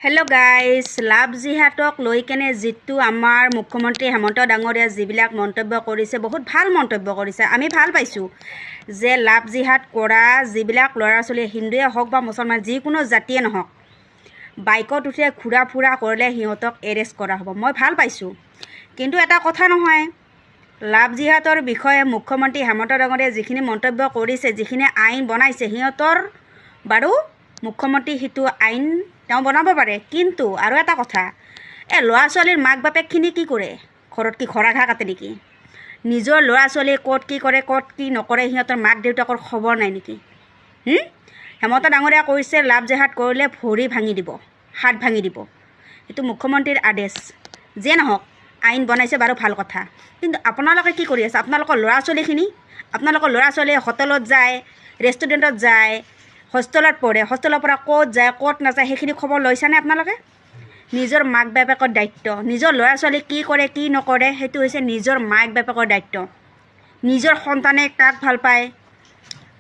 Hello' guys, লাভ জিহাদক লৈ কেনে যিটো আমাৰ মুখ্যমন্ত্ৰী হেমন্ত ডাঙৰীয়া যিবিলাক মন্তব্য কৰিছে, বহুত ভাল মন্তব্য কৰিছে। আমি ভাল পাইছোঁ যে লাভ জিহাদ কৰা যিবিলাক ল'ৰা ছোৱালী হিন্দুৱে হওক বা মুছলমান যিকোনো জাতিয়ে নহওক, বাইকত উঠি ঘূৰা ফুৰা কৰিলে সিহঁতক এৰেষ্ট কৰা হ'ব। মই ভাল পাইছোঁ, কিন্তু এটা কথা নহয়, লাভ জিহাদৰ বিষয়ে মুখ্যমন্ত্ৰী হেমন্ত ডাঙৰীয়াই যিখিনি মন্তব্য কৰিছে, যিখিনি আইন বনাইছে, সিহঁতৰ বাৰু মুখ্যমন্ত্ৰী সেইটো আইন তেওঁ বনাব পাৰে। কিন্তু আৰু এটা কথা, ল'ৰা ছোৱালীৰ মাক বাপেকখিনি কি কৰে? ঘৰত কি ঘৰা ঘা কাটে নেকি? নিজৰ ল'ৰা ছোৱালী ক'ত কি কৰে, ক'ত কি নকৰে, সিহঁতৰ মাক দেউতাকৰ খবৰ নাই নেকি? হেমন্ত ডাঙৰীয়া কৈছে লাভ জিহাদ কৰিলে ভৰি ভাঙি দিব, হাত ভাঙি দিব। সেইটো মুখ্যমন্ত্ৰীৰ আদেশ। যিয়ে নহওক, আইন বনাইছে বাৰু ভাল কথা, কিন্তু আপোনালোকে কি কৰি আছে? আপোনালোকৰ ল'ৰা ছোৱালীয়ে হোটেলত যায়, ৰেষ্টুৰেণ্টত যায়, হোষ্টেলত পঢ়ে, হোষ্টেলৰ পৰা ক'ত যায় ক'ত নাযায় সেইখিনি খবৰ লৈছানে আপোনালোকে? নিজৰ মাক বাপেকৰ দায়িত্ব। নিজৰ ল'ৰা ছোৱালী কি কৰে কি নকৰে সেইটো হৈছে নিজৰ মাক বাপেকৰ দায়িত্ব। নিজৰ সন্তানে কাক ভাল পায়,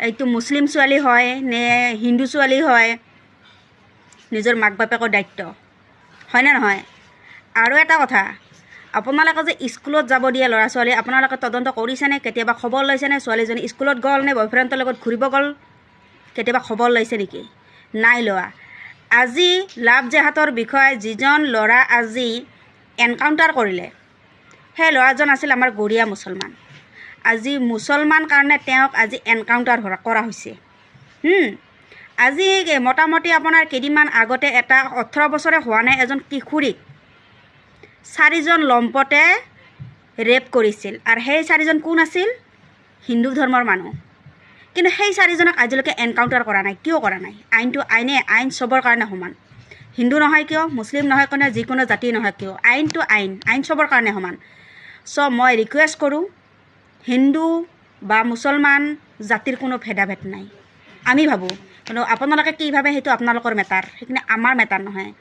এইটো মুছলিম ছোৱালী হয় নে হিন্দু ছোৱালী হয়, নিজৰ মাক বাপেকৰ দায়িত্ব, হয়নে নহয়? আৰু এটা কথা, আপোনালোকে যে স্কুলত যাব দিয়ে ল'ৰা ছোৱালী, আপোনালোকে তদন্ত কৰিছেনে? কেতিয়াবা খবৰ লৈছেনে? ছোৱালীজনী স্কুলত গ'ল নে বয়ফ্ৰেণ্ডৰ লগত ঘূৰিব গ'ল? কেতিয়াবা খবৰ লৈছে নেকি? নাই লোৱা। আজি লাভ জিহাদৰ বিষয়ে যিজন ল'ৰা আজি এনকাউণ্টাৰ কৰিলে, সেই ল'ৰাজন আছিল আমাৰ গৰীয়া মুছলমান। আজি মুছলমান কাৰণে তেওঁক আজি এনকাউণ্টাৰ কৰা হৈছে। আজি মোটামুটি আপোনাৰ কেইদিনমান আগতে এটা 18 বছৰে হোৱা নাই এজন কিশোৰীক 4জন লম্পটে ৰেপ কৰিছিল, আৰু সেই 4জন কোন আছিল? হিন্দু ধৰ্মৰ মানুহ। কিন্তু সেই 4জনক আজিলৈকে এনকাউণ্টাৰ কৰা নাই। কিয় কৰা নাই? আইনটো আইন চবৰ কাৰণে সমান। হিন্দু নহয় কিয়, মুছলিম নহয় কিয়, যিকোনো জাতি নহয় কিয়, আইনটো আইন চবৰ কাৰণে সমান। মই ৰিকুৱেষ্ট কৰোঁ, হিন্দু বা মুছলমান জাতিৰ কোনো ভেদাভেদ নাই, আমি ভাবোঁ। কিন্তু আপোনালোকে কি ভাবে সেইটো আপোনালোকৰ মেটাৰ, সেইখিনি আমাৰ মেটাৰ নহয়।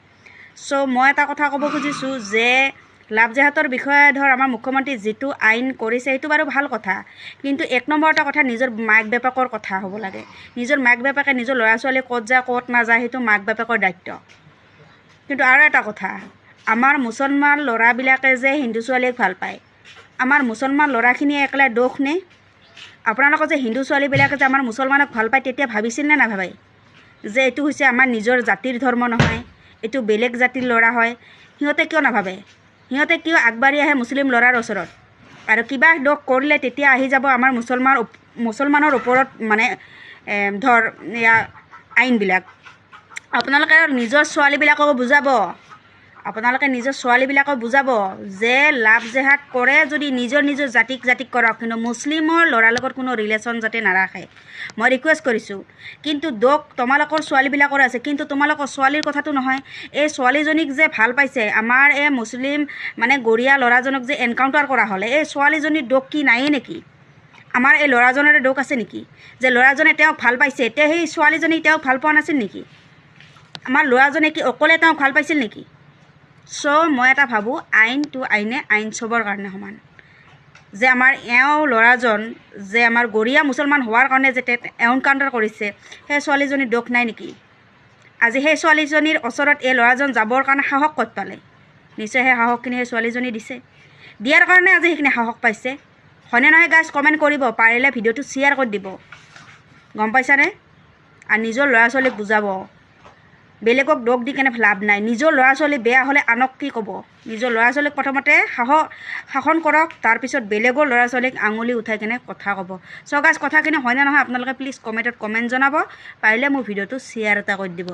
মই এটা কথা ক'ব খুজিছোঁ যে লাভ জিহাদৰ বিষয়ে আমাৰ মুখ্যমন্ত্ৰী যিটো আইন কৰিছে সেইটো বাৰু ভাল কথা, কিন্তু 1 নম্বৰ এটা কথা, নিজৰ মাক বাপেকৰ কথা হ'ব লাগে। নিজৰ মাক বাপেকে নিজৰ ল'ৰা ছোৱালী ক'ত যায় ক'ত নাযায় সেইটো মাক বাপেকৰ দায়িত্ব। কিন্তু আৰু এটা কথা, আমাৰ মুছলমান ল'ৰাবিলাকে যে হিন্দু ছোৱালীক ভাল পায়, আমাৰ মুছলমান ল'ৰাখিনিয়ে একেলাই দোষ নে? আপোনালোকৰ যে হিন্দু ছোৱালীবিলাকে যে আমাৰ মুছলমানক ভাল পায়, তেতিয়া ভাবিছিল নে নাভাবে যে এইটো হৈছে আমাৰ নিজৰ জাতিৰ ধৰ্ম নহয়, এইটো বেলেগ জাতিৰ ল'ৰা হয়? সিহঁতে কিয় নাভাবে? সিহঁতে কিয় আগবাঢ়ি আহে মুছলিম ল'ৰাৰ ওচৰত, আৰু কিবা দোষ কৰিলে তেতিয়া আহি যাব আমাৰ মুছলমানৰ ওপৰত আইনবিলাক। আপোনালোকে নিজৰ ছোৱালীবিলাকক বুজাব যে লাভ জিহাদ কৰে যদি নিজৰ জাতিক কৰক, কিন্তু মুছলিমৰ ল'ৰাৰ লগত কোনো ৰিলেশ্যন যাতে নাৰাখে। মই ৰিকুৱেষ্ট কৰিছোঁ। কিন্তু দোষ তোমালোকৰ ছোৱালীবিলাকৰ আছে, কিন্তু তোমালোকৰ ছোৱালীৰ কথাটো নহয়। এই ছোৱালীজনীক যে ভাল পাইছে, আমাৰ এই মুছলিম গৰীয়া ল'ৰাজনক যে এনকাউণ্টাৰ কৰা হ'লে, এই ছোৱালীজনীৰ দোষ কি নায়েই নেকি? আমাৰ এই ল'ৰাজনৰে দোষ আছে নেকি যে ল'ৰাজনে তেওঁক ভাল পাইছে? সেই ছোৱালীজনী তেওঁক ভাল পোৱা নাছিল নেকি? আমাৰ ল'ৰাজনে কি অকলে তেওঁক ভাল পাইছিল নেকি? মই এটা ভাবোঁ, আইনটো আইন চবৰ কাৰণে সমান। যে আমাৰ ল'ৰাজন যে আমাৰ গৰীয়া মুছলমান হোৱাৰ কাৰণে যে এনকাউণ্টাৰ কৰিছে, সেই ছোৱালীজনীৰ দোষ নাই নেকি? আজি সেই ছোৱালীজনীৰ ওচৰত এই ল'ৰাজন যাবৰ কাৰণে সাহস ক'ত পালে? নিশ্চয় সেই সাহসখিনি সেই ছোৱালীজনী দিয়াৰ কাৰণে আজি সেইখিনি সাহস পাইছে, হয়নে নহয়? গাইজ কমেণ্ট কৰিব, পাৰিলে ভিডিঅ'টো শ্বেয়াৰ কৰি দিব, গম পাইছানে? আৰু নিজৰ ল'ৰা ছোৱালীক বুজাব, বেলেগক দোষ দি কেনে লাভ নাই। নিজৰ ল'ৰা ছোৱালী বেয়া হ'লে আনক কি ক'ব? নিজৰ ল'ৰা ছোৱালীক প্ৰথমতে শাসন কৰক, তাৰপিছত বেলেগৰ ল'ৰা ছোৱালীক আঙুলি উঠাই কেনে কথা ক'ব। গাইজ কথাখিনি হয়নে নহয় আপোনালোকে প্লিজ কমেণ্টত কমেণ্ট জনাব, পাৰিলে মোৰ ভিডিঅ'টো শ্বেয়াৰ এটা কৰি দিব।